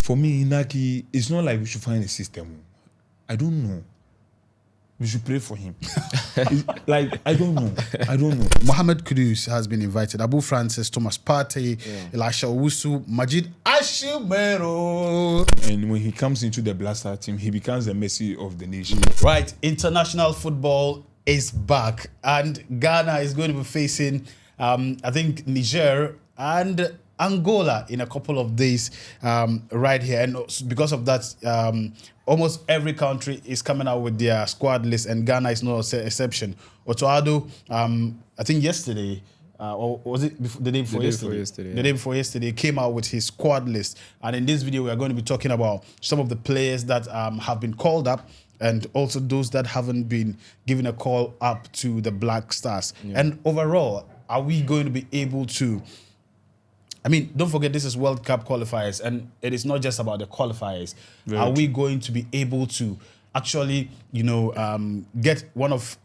For me, Inaki, it's not like we should find a system. I don't know. We should pray for him. I don't know. Mohamed Kudus has been invited. Abu Francis, Thomas Partey, Elisha Owusu, Majid Ashimero. And when he comes into the Black Star team, he becomes the Messi of the nation. Right, international football is back, and Ghana is going to be facing, I think, Niger and Angola in a couple of days right here. And because of that, almost every country is coming out with their squad list, and Ghana is no exception. Otto Addo, I think yesterday, or was it the day before yesterday? The day before yesterday, came out with his squad list. And in this video, we are going to be talking about some of the players that have been called up, and also those that haven't been given a call up to the Black Stars. Yeah. And overall, are we going to be able to... I mean, don't forget, this is World Cup qualifiers, and it is not just about the qualifiers. Are we going to be able to actually, get one of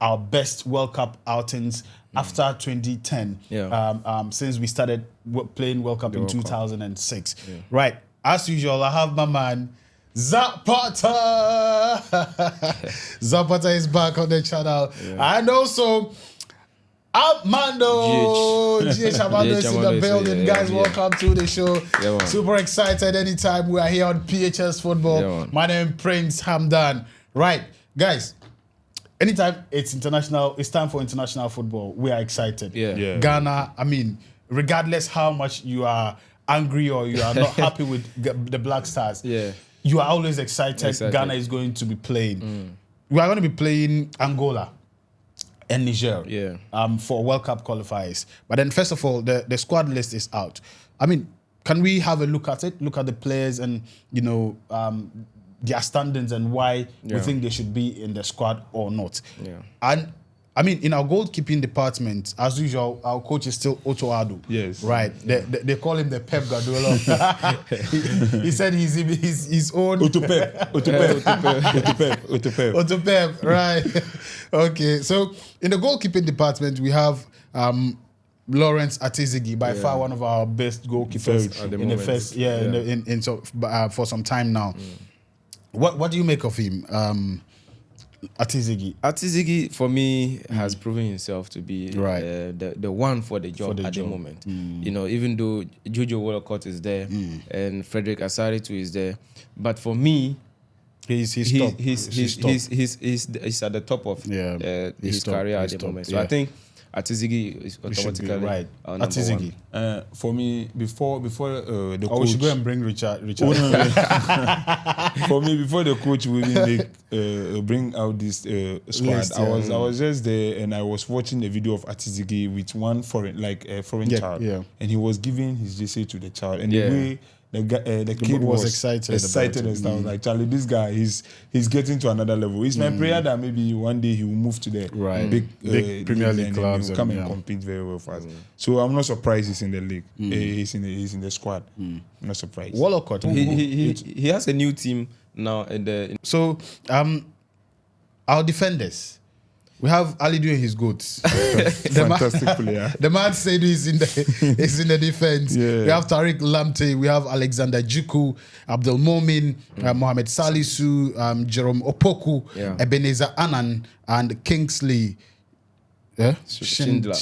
our best World Cup outings after 2010, since we started playing World Cup in 2006? Yeah. Right. As usual, I have my man, Zapata. Zapata is back on the channel. Yeah. And also... Armando, GH Armando is in the building. Guys, welcome to the show. Yeah, super excited anytime we are here on PHS Football. Yeah, my name is Prince Hamdan. Right, guys, anytime it's international, it's time for international football. We are excited. Yeah. Ghana, I mean, regardless how much you are angry or you are not happy with the Black Stars, you are always excited. Ghana is going to be playing. We are going to be playing Angola and Niger for World Cup qualifiers. But then, first of all, the squad list is out. I mean, can we have a look at it? Look at the players and, their standings and why we think they should be in the squad or not. Yeah. And, I mean, in our goalkeeping department, as usual, our coach is still Otto Addo. Yes. Right. Yeah. They call him the Pep Guardiola. he said he's his own... Otto Pep, right. Okay, so in the goalkeeping department, we have Lawrence Atizigi, by far one of our best goalkeepers in the first, for some time now. What do you make of him? Atizigi, for me, has proven himself to be the one for the job at the moment. Even though Jojo Walcott is there and Frederick Asari too is there, but for me, he's at the top of his career at the moment. So I think Atizigi is automatically right. Atizigi. For me, before the coach... we should go and bring Richard. For me, before the coach will bring out this squad, I was just there and I was watching a video of Atizigi with one foreign child. Yeah. And he was giving his GC to the child. And the way the kid was excited and stuff. I was like, Charlie, this guy, he's getting to another level. It's my prayer that maybe one day he will move to the big Premier League clubs and come and compete very well for us. So I'm not surprised he's in the league. He's in the squad. I'm not surprised. Walcott, he has a new team now. So our defenders. We have Ali doing his goods. Fantastic player. The man said he's in the defense. Yeah. We have Tariq Lamptey. We have Alexander Jiku, Abdul Momin, Mohamed Salisu, Jerome Opoku, Ebenezer Annan, and Kingsley Schindler.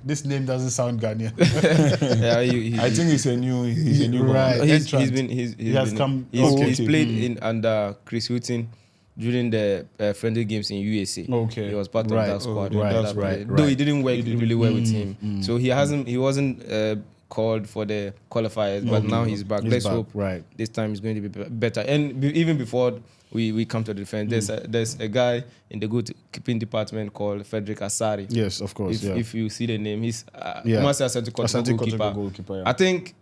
This name doesn't sound Ghanaian. I think he's a new right. He's played in under Chris Hughton during the friendly games in USA. Okay. He was part of that squad. Though he didn't work really well with him. So he wasn't called for the qualifiers, but now he's back. Let's hope this time is going to be better. And even before we come to the defense, there's a guy in the goalkeeping department called Frederick Asari. Yes, of course. If you see the name, he's goalkeeper. I think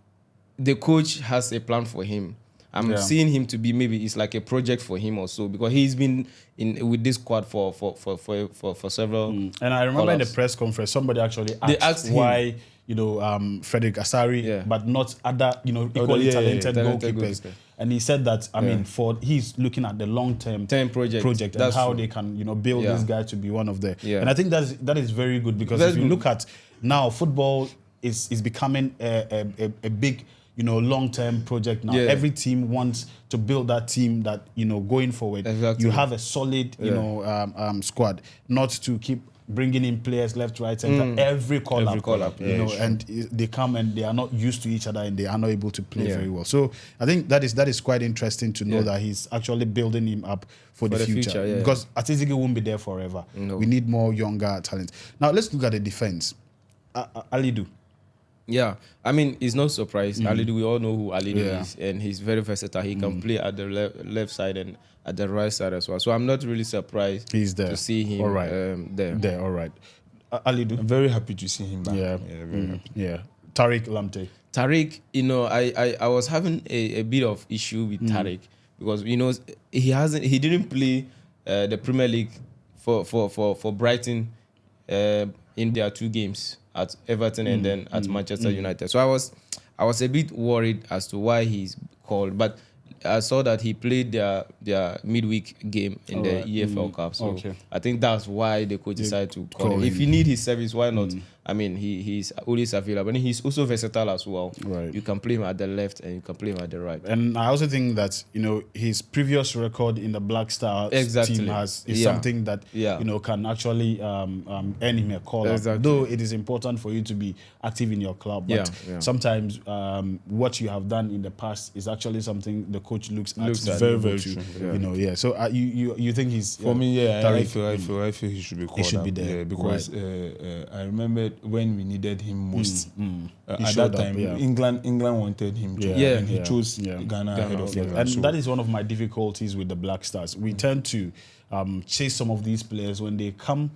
the coach has a plan for him. I'm seeing him to be maybe it's like a project for him also, because he's been with this squad for several. And I remember in the press conference, somebody actually asked why Frederick Asari, but not other equally talented goalkeepers. And he said that he's looking at the long-term project and how they can build this guy to be one of the. And I think that is very good, because if you look at now, football is becoming a big long-term project now. Every team wants to build that team that, going forward, you have a solid, squad, not to keep bringing in players left, right, center, every call-up, and they come and they are not used to each other and they are not able to play very well. So I think that is quite interesting to know that he's actually building him up for the future because Atizigi won't be there forever. No. We need more younger talent. Now let's look at the defense. Alidu. Yeah, I mean, it's no surprise. Alidu, we all know who Alidu is, and he's very versatile. He can play at the left side and at the right side as well. So I'm not really surprised he's there. To see him there. All right. Alidu. I'm very happy to see him back. Yeah, very happy. Yeah. Tariq Lamptey. Tariq, I was having a bit of issue with Tariq because, he didn't play the Premier League for Brighton in their 2 games at Everton and then at Manchester United. So I was a bit worried as to why he's called, but I saw that he played their midweek game in the EFL Cup. So I think that's why the coach decided to call him. If you need his service, why not? I mean, he's always available. And he's also versatile as well. Right. You can play him at the left and you can play him at the right. And I also think that, his previous record in the Black Stars team is something that, can actually earn him a call. Though it is important for you to be active in your club. But sometimes what you have done in the past is actually something the coach looks at very, very true. So you think he's... For me, I feel he should be called. He should be there. Because I remember when we needed him most. At that time, England wanted him to, and he chose Ghana ahead of him. And that is one of my difficulties with the Black Stars. We tend to chase some of these players. When they come,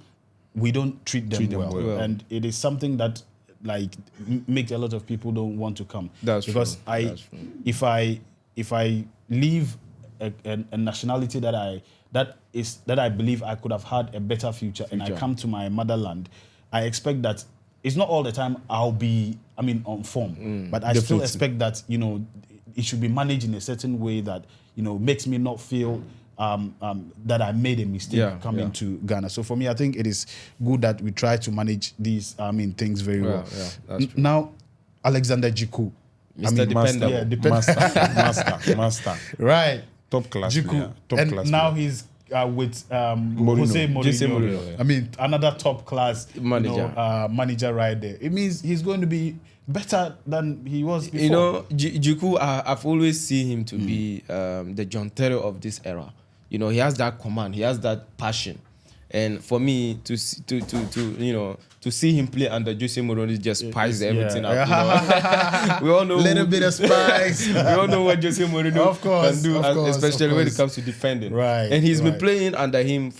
we don't treat them well. And it is something that makes a lot of people don't want to come. That's because true. If I leave a nationality that I believe I could have had a better future, and I come to my motherland, I expect that it's not all the time I'll be, on form, but I still expect that, it should be managed in a certain way that, makes me not feel that I made a mistake coming to Ghana. So for me, I think it is good that we try to manage these, things very well. Yeah, that's true. Now, Alexander Jiku. Mr. Dependable. Master. Right. Top class Jiku. player. And now he's with Jose Mourinho. Another top class manager right there. It means he's going to be better than he was before. Jiku, I've always seen him to be the John Terry of this era. He has that command, he has that passion, and for me to see him play under Jose Mourinho just spice everything up. We all know little bit of spice. We all know what Jose Mourinho can do, especially when it comes to defending. Right. And he's been playing under him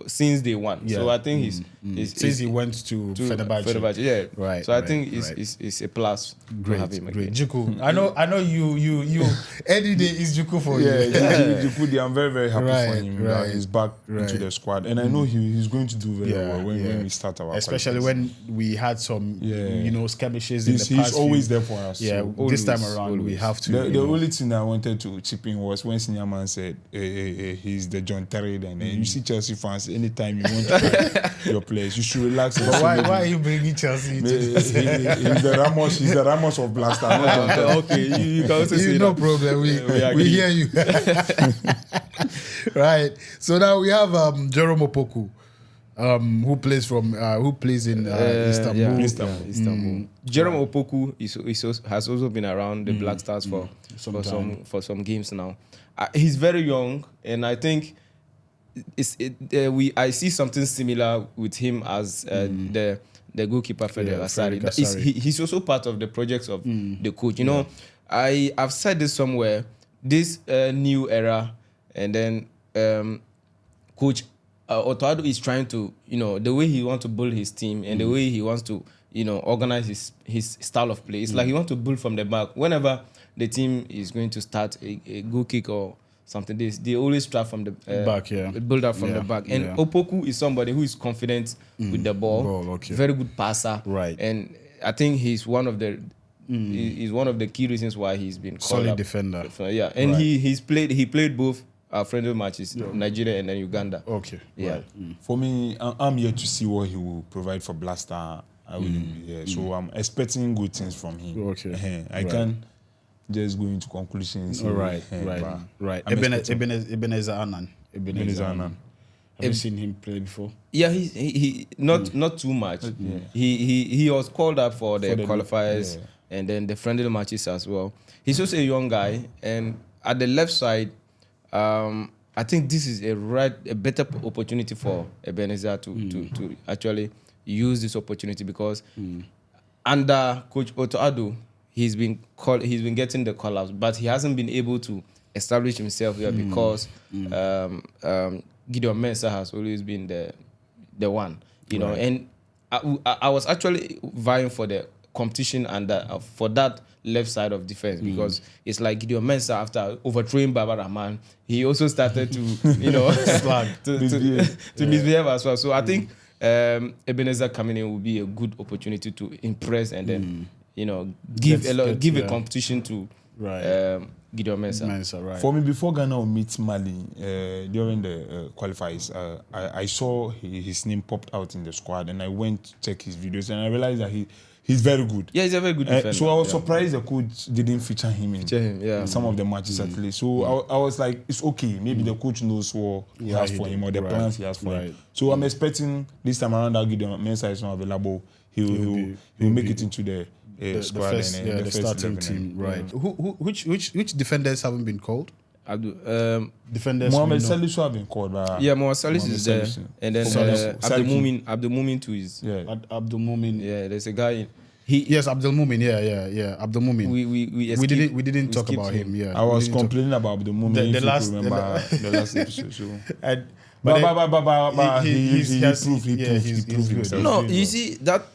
since day one. Yeah. So I think since he went to Fenerbahce. Yeah. Right. So I think it's a plus to have him again. Jiku. I know you any day is Jiku for you. Jiku, I'm very, very happy for him that he's back into the squad. And I know he's going to do very well when we start our especially when we had some skirmishes in the past. He's always there for us. Yeah, so this time around we have to. The only thing I wanted to chip in was when Senior Man said he's the John Terry, and you see Chelsea fans anytime you want to play your players, you should relax. But why are you bringing Chelsea? He's the Ramos of Blaster. Okay, you can also say no problem. We hear you. Right. So now we have Jerome Opoku. Who plays in Istanbul. Jerome Opoku has also been around the Black Stars for some games now. He's very young, and I think I see something similar with him as the goalkeeper for the Asari. He's also part of the projects of the coach. I've said this somewhere. This new era, and then coach Otto Addo is trying to, the way he wants to build his team and the way he wants to, organize his style of play. It's like he wants to build from the back. Whenever the team is going to start a goal kick or something, they always start from the back, build up from the back. And Opoku is somebody who is confident with the ball, very good passer, right? And I think he's one of the key reasons why he's been called solid defender. Yeah, and he played both friendly matches, Nigeria and then Uganda. Okay. Yeah. Right. For me, I'm here to see what he will provide for Blaster. So I'm expecting good things from him. Okay. just going to conclusions. Right. Ebenezer Annan. Have you seen him play before? Yeah, he not too much. Yeah. He was called up for the qualifiers and then the friendly matches as well. He's also a young guy, and at the left side, I think this is a better opportunity for Ebenezer to actually use this opportunity because under Coach Otto Addo, he's been getting the call-ups, but he hasn't been able to establish himself here because Gideon Mensah has always been the one, you know. And I was actually vying for the competition and for that left side of defense because it's like Gideon Mensah, after overthrowing Baba Rahman, he also started to to misbehave as well. So I think Ebenezer coming in will be a good opportunity to impress and then give a competition to Gideon Mensah. Right. For me, before Ghana will meet Mali during the qualifiers, I saw his name popped out in the squad, and I went to check his videos, and I realized that he's very good. Yeah, he's a very good defender. So I was surprised the coach didn't feature him in some of the matches actually. So I was like, it's okay. Maybe the coach knows what he has for him or the plans he has for him. So I'm expecting this time around that Gideon Mensah is not available. He'll make it into the squad the starting team. Right. Which defenders haven't been called? Defenders. Mohamed Salisu have been called. Mohamed Salisu is there, and then Abdul Mumin too is. Abdul Mumin. Yeah, there's a guy. Abdul Mumin. Yeah. Abdul Mumin. We didn't talk about him. Yeah. I was complaining about Abdul Mumin. The last episode. So. But he proved himself. No, you see that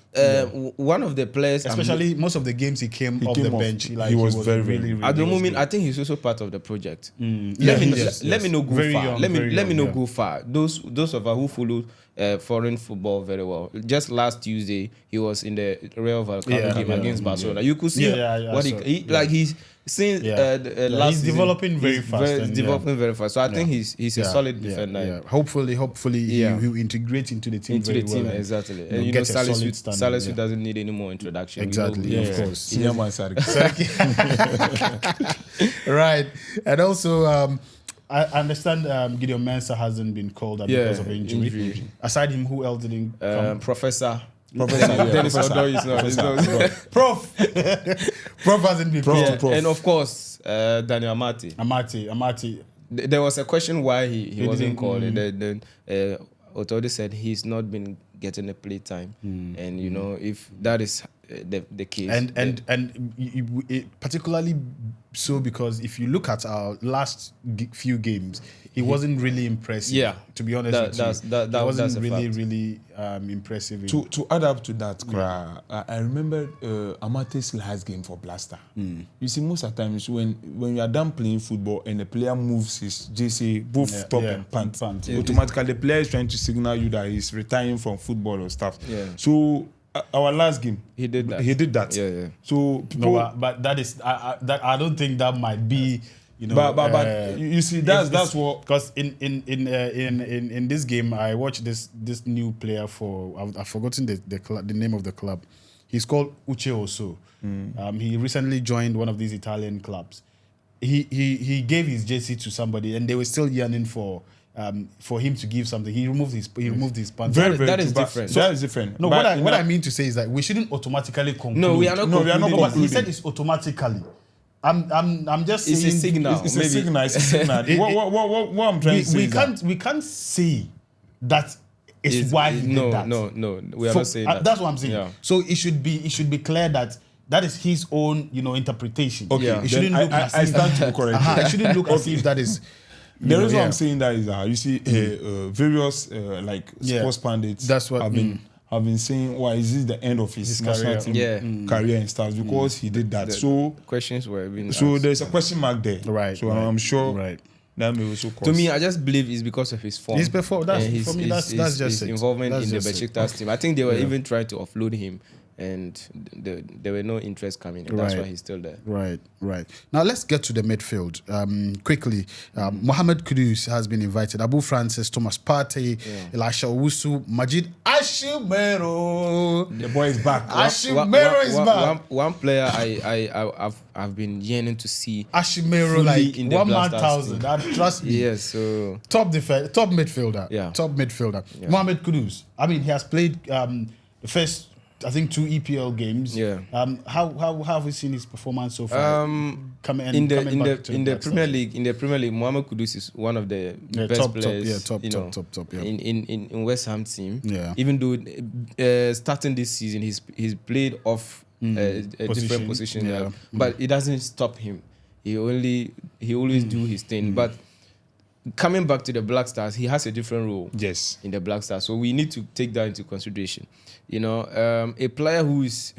one of the players, especially most of the games he came off the bench, he was very really. At the moment, I think he's also part of the project. Let me not go far. Let me not go far. Those of us who follow foreign football very well. Just last Tuesday, he was in the Real Vallecano game against Barcelona. You could see what he's since he's developing very fast. So I think he's a solid defender. Yeah. Hopefully he'll integrate into the team very well. Exactly. And Salisu doesn't need any more introduction. Exactly. Of course. Right. And also I understand Gideon Mensah hasn't been called up because of injury. Aside him, who else didn't come? Professor Dennis Odoi is not. Prof hasn't been called. And of course, Daniel Amati. There was a question why he wasn't called. Then Otto Addo said he's not been getting a play time, and if that is the case, and particularly so because if you look at our last few games, he wasn't really impressive. Yeah, to be honest with you, that wasn't really impressive. To add up to that, I remember Amate's last game for Blaster. You see, most of the times when you are done playing football and the player moves his JC both top and pant, automatically the player is trying to signal you that he's retiring from football or stuff. So our last game, he did that. Yeah. So people, but that is I don't think that might be. But you see that's what, because in this game I watched this new player for I've forgotten the name of the club. He's called Uche Oso. He recently joined one of these Italian clubs. He gave his jersey to somebody and they were still yearning for him to give something. He removed his pants. That is different. That is different. No, what I mean to say is that we shouldn't automatically conclude. No, we are not concluding. He said it's automatically. I'm just saying it's a signal. It's a signal. What I'm trying to say we can't say that is why he did that. No, we are not saying that. That's what I'm saying. Yeah. So it should be clear that is his own interpretation. Okay, it shouldn't look as if stand to correct. It shouldn't look as if that is. The reason I'm saying that is you see various sports pundits have been saying, why is this the end of his national team career and stuff, because he did that. So questions were being so asked. There's a question mark there. Right. So I'm sure that may also cause. To me, I just believe it's because of his form. For me, that's just his involvement in the Besiktas team. I think they were even trying to offload him and there were no interest coming, and that's why he's still there. Right. Now let's get to the midfield quickly. Mohamed Kudus has been invited. Abu Francis, Thomas Partey, Elisha Owusu, Majid Ashimero. The boy is back. Ashimero is back. One player I've been yearning to see. Ashimero, like in the 1,000. Trust me. Yes, so top midfielder. Yeah. Top midfielder. Yeah. Mohamed Kudus. I mean, he has played the first, I think, 2 EPL games. Yeah. How have we seen his performance so far? In the Premier League, Mohamed Kudus is one of the best players. Top. Yeah. In West Ham team. Yeah. Even though starting this season, he's played off a different position. Yeah. But it doesn't stop him. He always do his thing. But coming back to the Black Stars, he has a different role. Yes. In the Black Stars, so we need to take that into consideration. You know, a player who is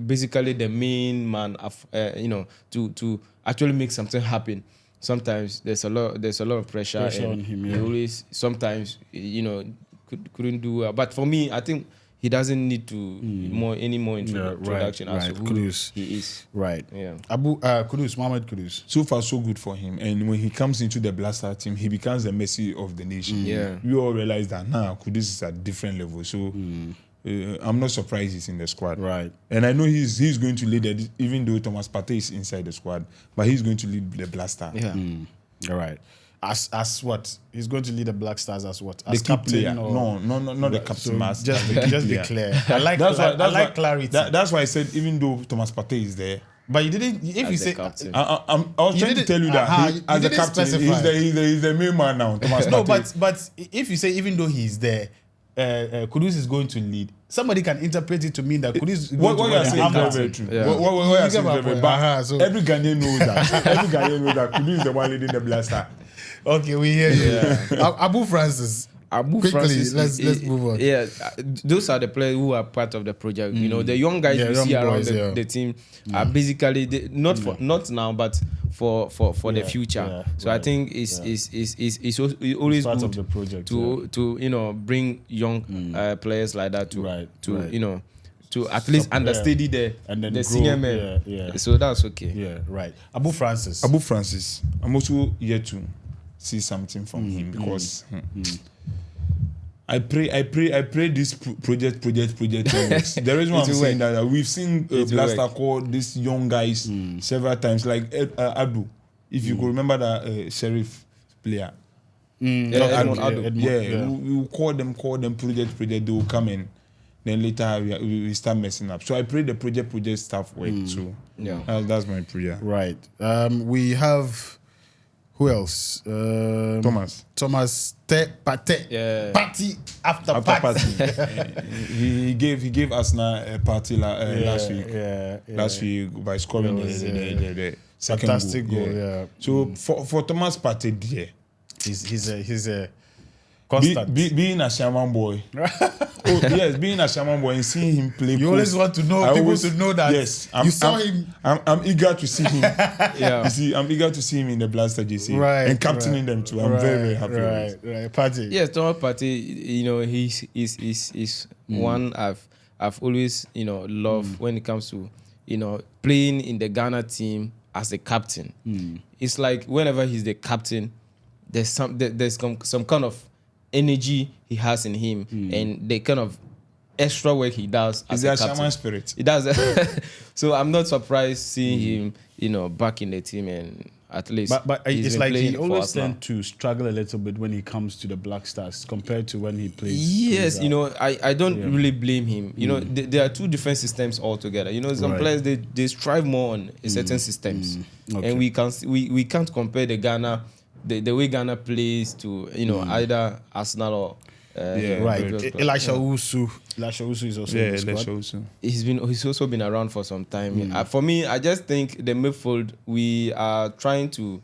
basically the main man of to actually make something happen. Sometimes there's a lot of pressure on him. Yeah. He always sometimes couldn't do well. But for me, I think he doesn't need to any more introduction as to who he is. Right. Yeah. Mohamed Kudus. So far, so good for him. And when he comes into the Black Star team, he becomes the Messi of the nation. Yeah. We all realize that now Kudus is at a different level. So I'm not surprised he's in the squad. Right. And I know he's going to lead, even though Thomas Partey is inside the squad, but he's going to lead the Black Star. Yeah. All right. As what? He's going to lead the Black Stars as what? As the captain? Player. No, not the captain. So just be clear. I like clarity. That's why I said even though Thomas Partey is there. But you didn't. If as you say, I was trying to tell you that as a captain, he's the main man now. Thomas no, Partey. but if you say even though he's there, Kudus is going to lead. Somebody can interpret it to mean that Kudus is going to what you are saying is very true. What you are saying is very true. So every Ghanaian knows that. Every Ghanaian knows that Kudus is the one leading the Black Star. Okay, we hear you. Yeah. Abu Francis. Francis, let's move on. Yeah, those are the players who are part of the project. You know, the young guys you see around the team are basically not now, but for the future. Yeah, so I think it's always part good of the project, to bring young players like that to to at least understudy the senior men. Yeah. So that's okay. Yeah, right. Abu Francis. I'm also yet to see something from him because I pray this project works. The reason why I'm saying that we've seen Black Star call these young guys several times, like Addo. If you could remember that Sheriff player. Addo. We will call them project, they will come in. Then later we start messing up. So I pray the project stuff works. So that's my prayer. Right. We have who else? Thomas Partey. Yeah. Party after party. he gave us a party last week. Last week by scoring the second fantastic goal. Yeah. So for Thomas Partey, he's a constant. Being a Shaman boy. Yes, being a Shaman boy and seeing him play. You always want to know people to know that. Yes, you saw him. I'm eager to see him. You see, I'm eager to see him in the Blaster JC and captaining them too. I'm very happy. Right. Partey. Yes, Thomas Partey. You know, he's one I've always loved when it comes to playing in the Ghana team as the captain. It's like whenever he's the captain, there's some kind of energy he has in him and the kind of extra work he does as a captain. Shaman spirit. He does. So I'm not surprised seeing him, back in the team and at least. But it's like he always tends to struggle a little bit when he comes to the Black Stars compared to when he plays. Yes, I don't really blame him. There are two different systems altogether. Some players they strive more on certain systems, and we can't compare the Ghana. The way Ghana plays to either Arsenal or right. Elisha Owusu is also in the squad. He's also been around for some time. For me, I just think the midfield we are trying to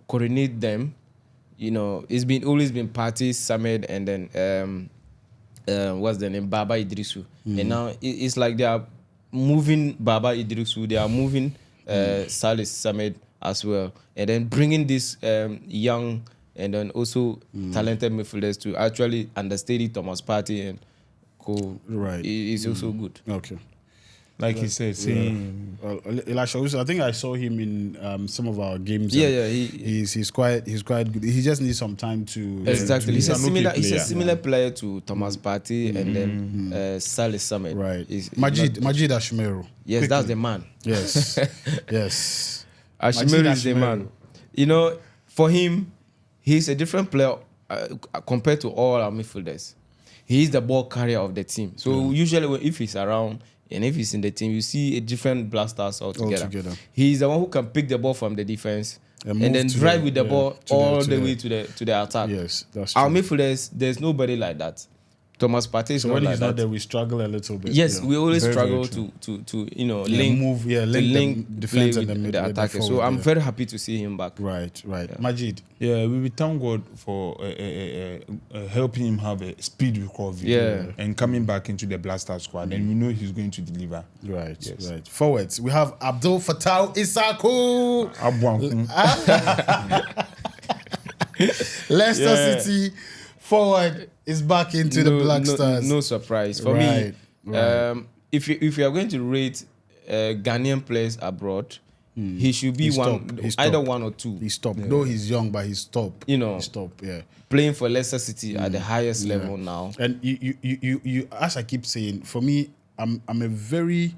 coordinate them. It's always been Partey, Samed, and then what's the name, Baba Idrisu, and now it's like they are moving Baba Idrisu, they are moving Salis Samed as well, and then bringing this young and then also talented midfielders to actually understudy Thomas Partey and tackle. Right. He's also good. Okay. Like he said, Elisha, I think I saw him in some of our games. Yeah. He's quite good. He just needs some time to exactly. He's a similar player. player to Thomas Partey and then Salih Samet. Right. Majid Ashmeru. Yes, quickly. That's the man. Yes. Yes. Ashmeru is the man. You know, for him, he's a different player compared to all our midfielders. He's the ball carrier of the team. So usually, if he's around and if he's in the team, you see a different blasters altogether. He's the one who can pick the ball from the defense and then drive with the ball all the way to the attack. Yes, that's true. Our midfielders, there's nobody like that. Thomas Partey is so not when like he's that. not there, we struggle a little bit. Yes, we always struggle to link the defense and the attackers. So I'm very happy to see him back. Right. Yeah. Majid. Yeah, we will thank God for helping him have a speed recovery and coming back into the Blaster squad. And we know he's going to deliver. Right, right. Forwards, we have Abdul Fattah Isaku. Leicester City forward is back into the Black Stars. No surprise for me. Right. If you are going to rate Ghanaian players abroad, he should be either one or two. He's top. Though he's young, but he's top. You know, he's top. Yeah, playing for Leicester City at the highest level now. And you, as I keep saying, for me, I'm a very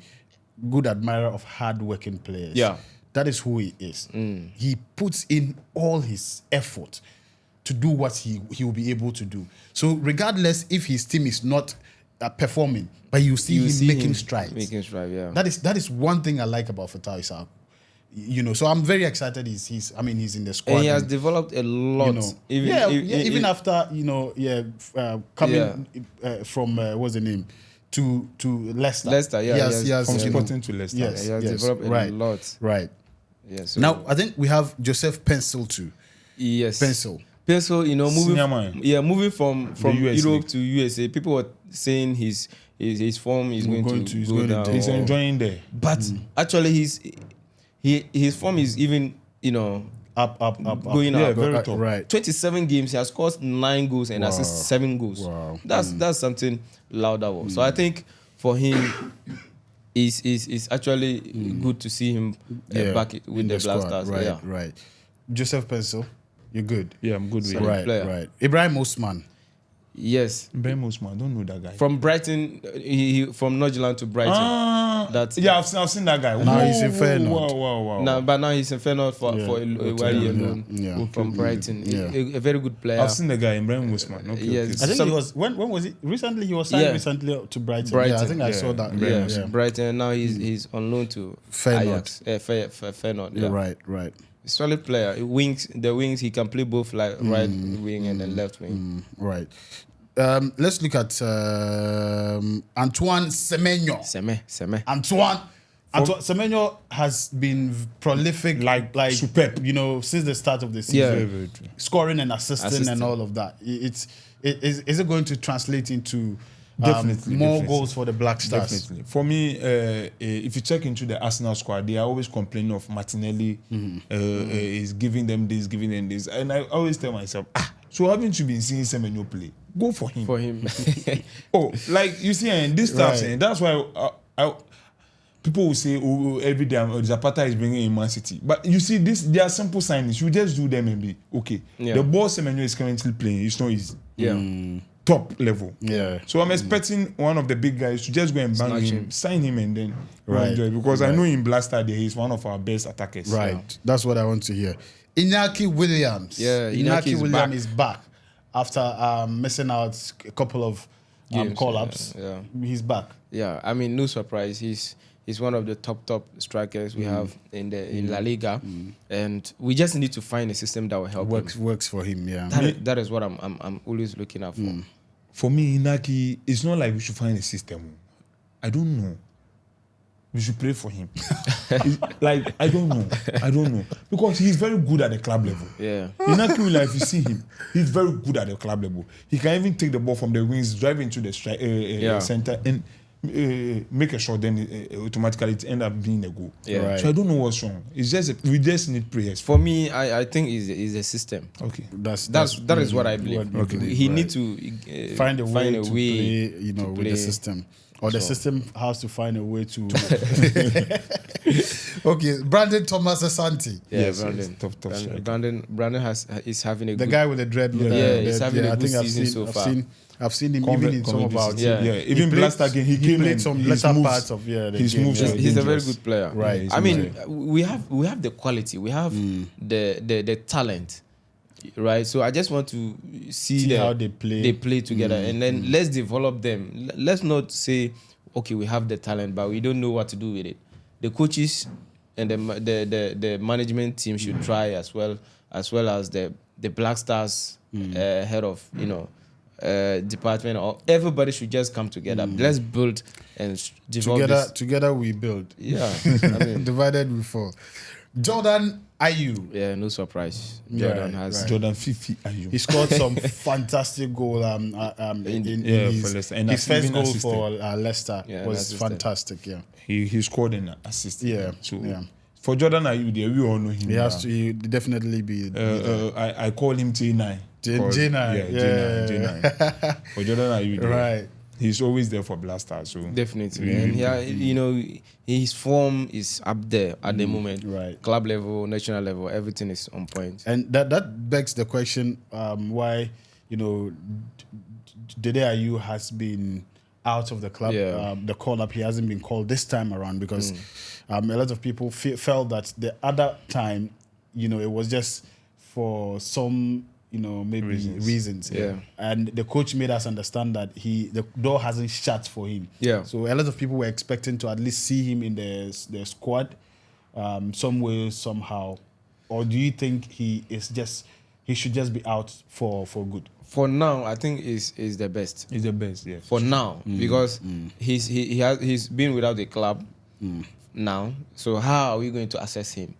good admirer of hard-working players. Yeah, that is who he is. He puts in all his effort to do what he will be able to do. So regardless if his team is not performing, but you see him making strides. Making strides, yeah. That is one thing I like about Fattah Isaku. You know, so I'm very excited. He's in the squad. And he has developed a lot. You know, even after coming from what's the name to Leicester. Leicester, yes, from Sporting to Leicester. Yes, he has developed a lot. Right. Yes. So now I think we have Joseph Pencil too. Yes. Pencil, you know, moving from Europe to USA, people were saying his form is going to go down. He's enjoying there, but actually his form is even up, going up. Very top. Right. 27 games, he has scored 9 goals and assisted 7 goals. Wow. That's something laudable. So I think for him, it's actually good to see him back with the Black Stars. Right. Joseph Pencil, you're good. Yeah, I'm good with him. Right. Ibrahim Osman. Yes. Ibrahim Osman, I don't know that guy. From Brighton, he from Nordjylland to Brighton. I've seen that guy. Now he's in Feyenoord. Wow. But now he's in Feyenoord for a while alone from Brighton. A very good player. I've seen the guy, Ibrahim Osman. Okay, yes. I think he was, when was it? Recently, he was signed recently to Brighton. Yeah, I think I saw that. Yeah. Brighton. Now he's on loan to Feyenoord. Feyenoord. Yeah. Right. Solid player. The wings, he can play both like right wing and then left wing. Right. Let's look at Antoine Semenyo. Antoine Semenyo has been prolific, like superb, since the start of the season. Yeah. Scoring and assisting and all of that. Is it going to translate into more goals for the Black Stars? Definitely. For me, if you check into the Arsenal squad, they are always complaining of Martinelli is giving them this, and I always tell myself, so haven't you been seeing Semenyo play? Go for him. Like you see, and this stuff, and that's why people will say, every day Zapata is bringing in Man City. But you see, they are simple signings. You just do them and be okay. Yeah. The ball Semenyo is currently playing, it's not easy. Yeah. Top level. Yeah. So I'm expecting one of the big guys to just go and bang him, sign him, and then enjoy. Because I know in Blaster Day he's one of our best attackers. Right. Yeah. That's what I want to hear. Iñaki Williams. Yeah, Iñaki Williams is back after missing out a couple of call-ups. Yeah. He's back. Yeah, I mean, no surprise. He's one of the top strikers we have in La Liga, and we just need to find a system that will help him. Works for him. Yeah, that is what I'm always looking out for. For me, Iñaki, it's not like we should find a system. I don't know. We should pray for him. I don't know. Because he's very good at the club level. Yeah. Iñaki, if you see him, he's very good at the club level. He can even take the ball from the wings, drive into the center. And make a shot, then automatically it end up being a goal. Yeah. Right. So I don't know what's wrong. It's just we just need prayers. For me, I think is a system. Okay. That is what I believe. What you believe, He right. need to Find a way to play, to with play. the system. Or the system has to find a way to. Okay, Brandon Thomas Asante. Yeah, Yes, Brandon. yes, tough Brandon is having a The good guy with the dread. he's having a good season so far. I've seen him even in some of our teams. Yeah. Even Blaster again, he came played in, some his later moves- parts of the his game. moves Yeah. were He's a very dangerous. good player. Right. I mean, we have the quality. We have the talent. Right. So I just want to see how they play. They play together, and then let's develop them. Let's not say, okay, we have the talent, but we don't know what to do with it. The coaches and the management team should try as well as the Black Stars head of department, or everybody should just come together. Let's build and develop this. Together we build. Yeah, I mean, Divided we fall. Jordan Ayew. yeah, no surprise. Right, has right. Jordan Fifi Ayew. He scored some fantastic goal in for Leicester. And his first even goal assisted. for Leicester was assisted. fantastic. Yeah, He scored an assist. Yeah, So yeah. for Jordan Ayew, there we all know him. he has to. He definitely be. I call him J9. J9, yeah. J9. For Jordan Ayew, Right. he's always there for Blaster. So definitely, and his form is up there at the moment. Right. Club level, national level, everything is on point. And that begs the question why Dede Ayew has been out of the club. Yeah. The call up, he hasn't been called this time around because a lot of people felt that the other time, it was just for some maybe reasons. Yeah. And the coach made us understand that the door hasn't shut for him. Yeah. So a lot of people were expecting to at least see him in the squad, some way, somehow. Or do you think he should just be out for good? For now, I think is the best. he's the best. Yeah. For now, because he's been without the club now. So how are we going to assess him?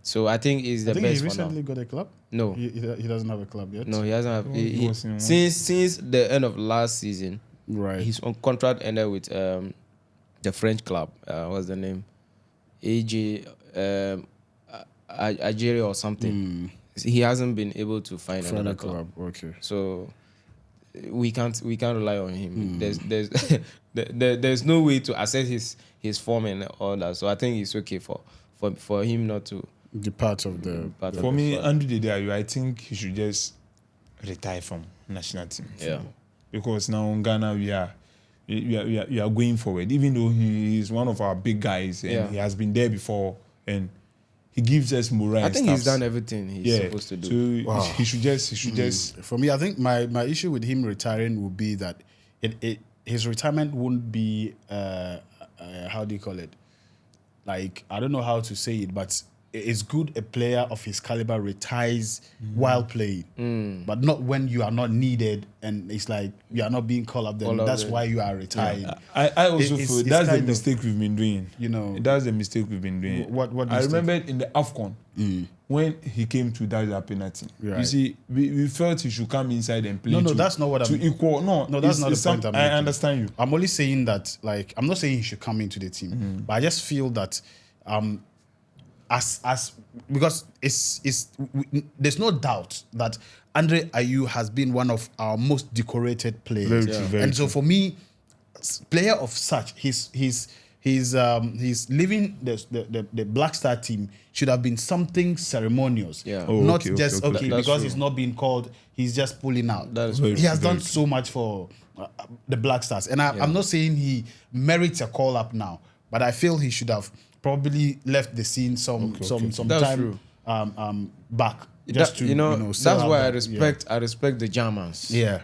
So I think is the I think best he for now. recently got a club. No, He doesn't have a club yet. no, he hasn't. Have, he was in one. since the end of last season, Right. his on contract ended with the French club. What's the name? AJ Algeria or something. He hasn't been able to find another club. Okay. So we can't rely on him. There's no way to assess his form and all that. So I think it's okay for him not to The part of the. part of For the me, squad. Andrew Dede Ayew, I think he should just retire from national team. Yeah. Because now in Ghana we are going forward. Even though he is one of our big guys and he has been there before and he gives us morale. I think he's done everything he's supposed to do. So he should just For me, I think my issue with him retiring would be that his retirement won't be how do you call it? Like, I don't know how to say it, but it's good a player of his caliber retires while playing, but not when you are not needed and it's like you are not being called up. Then that's why you are retiring. I also It's- feel it's that's the kind of, mistake we've been doing. That's the mistake we've been doing. What I mistake? remember in the AFCON when he came to that penalty. You Right. see, we felt he should come inside and play. No, that's not what to I'm- equal. No, that's not the some- point I'm I making. understand you. I'm only saying that, like, I'm not saying he should come into the team, but I just feel that, as because there's no doubt that Andre Ayew has been one of our most decorated players, Very true, very and so for me, player of such, he's leaving the Black Star team should have been something ceremonious, Yeah. Oh, not okay, just okay. That's because true. he's not being called, he's just pulling out. That is very He has true, done very so much for the Black Stars, and I'm not saying he merits a call up now, but I feel he should have probably left the scene some That's time true. back. Just to that's still have why that, I respect the Germans. Yeah.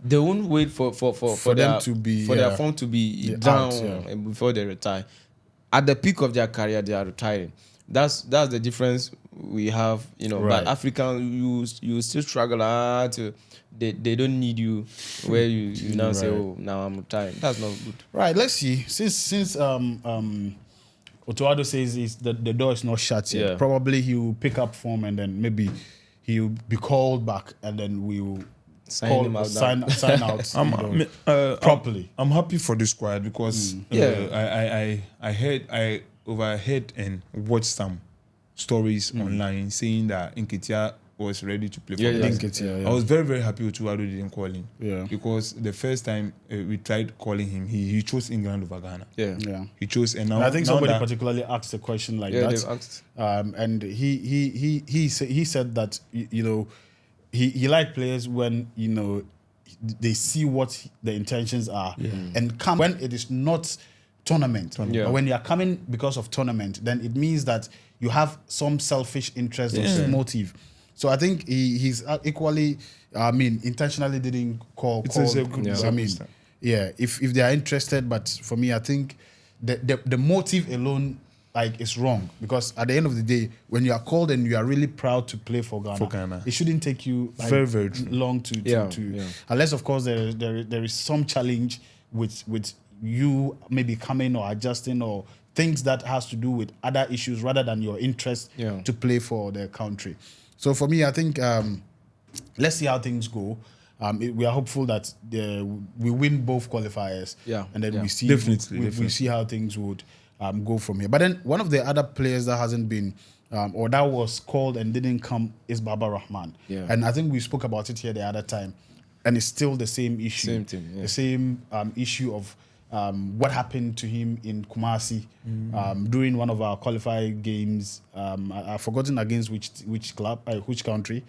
They won't wait for them their, to be, for their form to be down out, before they retire. At the peak of their career, they are retiring. That's the difference we have. Right. But African, you still struggle to. They don't need you where you now say, oh, now I'm retiring. That's not good. Right. Let's see. Since Otto Addo says the door is not shut yet, Yeah. probably he will pick up form and then maybe he will be called back and then we will sign out properly. I'm happy for the squad because I overheard and watched some stories online saying that Nketiah was ready to play for Brazil. I was very, very happy Otto Addo didn't call him. Because the first time we tried calling him, he chose England over Ghana. He chose, and now I think somebody particularly asked a question like that. They've asked. And he said that he liked players when they see what the intentions are and come when it is not tournament. But when you are coming because of tournament, then it means that you have some selfish interest or motive. So I think he's equally, intentionally didn't call. If they are interested, but for me, I think the motive alone is wrong, because at the end of the day, when you are called and you are really proud to play for Ghana, it shouldn't take you very, very long to unless of course there is some challenge with you maybe coming or adjusting or things that has to do with other issues rather than your interest to play for the country. So for me, I think let's see how things go. We are hopeful that we win both qualifiers, and then we see we see how things would go from here. But then one of the other players that hasn't been or that was called and didn't come is Baba Rahman. And I think we spoke about it here the other time, and it's still the same issue. Same thing. The same issue of what happened to him in Kumasi during one of our qualifying games. I've forgotten against which club, which country,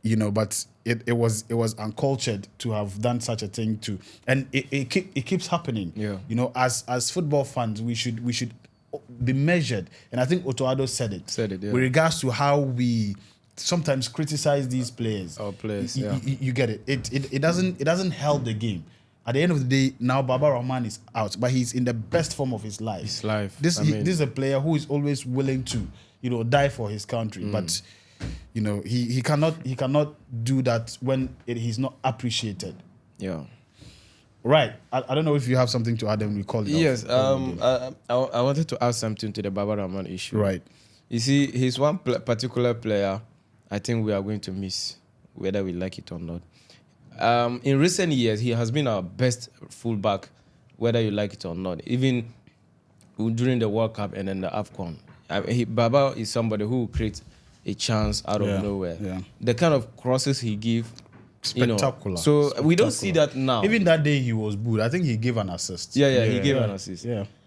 but it was uncultured to have done such a thing too, and it keeps happening. As football fans, we should be measured, and I think Otto Addo said it with regards to how we sometimes criticize these players. Our players, you get it. It doesn't help the game. At the end of the day, now Baba Rahman is out, but he's in the best form of his life. This is a player who is always willing to, die for his country. But he cannot do that when he's not appreciated. Right. I don't know if you have something to add and we call it. Yes. I wanted to add something to the Baba Rahman issue. Right. You see, he's one particular player I think we are going to miss, whether we like it or not. In recent years, he has been our best fullback, whether you like it or not. Even during the World Cup and then the AFCON, Baba is somebody who creates a chance out of nowhere. The kind of crosses he gives, spectacular. So we don't see that now. Even that day he was good. I think he gave an assist. He gave an assist.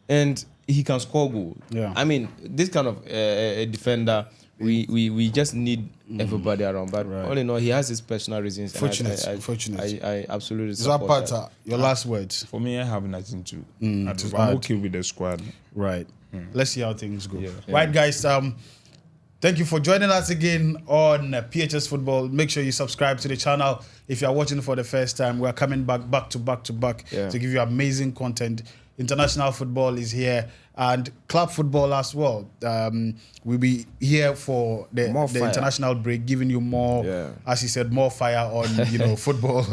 And he can score goal. I mean, this kind of a defender. We just need everybody around, but all in all, he has his personal reasons. Fortunate. I absolutely support that. Your last words. For me, I have nothing to add. I'm okay with the squad. Right. Let's see how things go. Right, guys. Thank you for joining us again on PHS Football. Make sure you subscribe to the channel. If you are watching for the first time, we're coming back to back to give you amazing content. International football is here, and club football as well. We'll be here for the international break, giving you more, as you said, more fire on football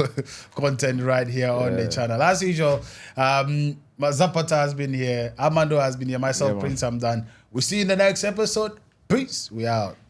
content right here on the channel. As usual, Zapata has been here, Armando has been here, myself, Prince Hamdan. We'll see you in the next episode. Peace. We out.